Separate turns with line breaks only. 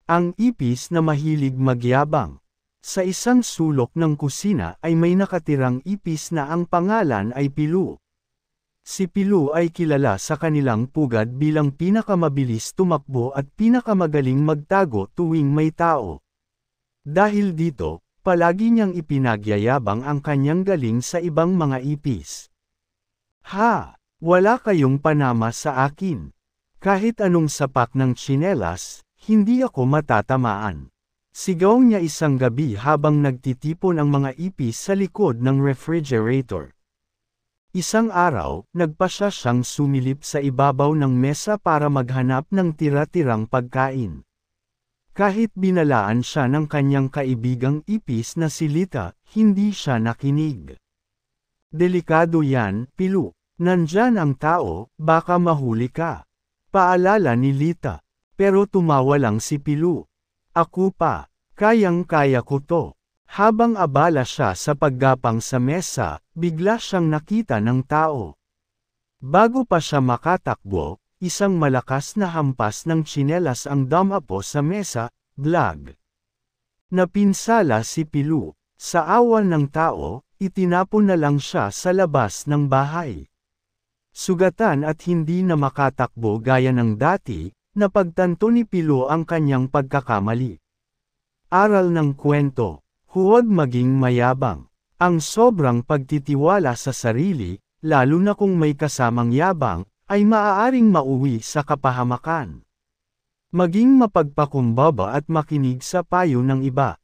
Ang ipis na mahilig magyabang. Sa isang sulok ng kusina ay may nakatirang ipis na ang pangalan ay Pilu. Si Pilu ay kilala sa kanilang pugad bilang pinakamabilis tumakbo at pinakamagaling magtago tuwing may tao. Dahil dito, palagi niyang ipinagyayabang ang kanyang galing sa ibang mga ipis. Ha! Wala kayong panama sa akin. Kahit anong sapak ng tsinelas, hindi ako matatamaan. Sigaw niya isang gabi habang nagtitipon ang mga ipis sa likod ng refrigerator. Isang araw, nagpasya siyang sumilip sa ibabaw ng mesa para maghanap ng tira-tirang pagkain. Kahit binalaan siya ng kanyang kaibigang ipis na si Lita, hindi siya nakinig. Delikado yan, Pilu. Nandyan ang tao, baka mahuli ka. Paalala ni Lita. Pero tumawa lang si Pilu. Ako pa, kayang-kaya ko to. Habang abala siya sa paggapang sa mesa, bigla siyang nakita ng tao. Bago pa siya makatakbo, isang malakas na hampas ng tsinelas ang dumapo sa mesa, blag. Napinsala si Pilu. Sa awa ng tao, itinapon na lang siya sa labas ng bahay. Sugatan at hindi na makatakbo gaya ng dati, napagtanto ni Pilu ang kanyang pagkakamali. Aral ng kwento. Huwag maging mayabang. Ang sobrang pagtitiwala sa sarili, lalo na kung may kasamang yabang, ay maaaring mauwi sa kapahamakan. Maging mapagpakumbaba at makinig sa payo ng iba.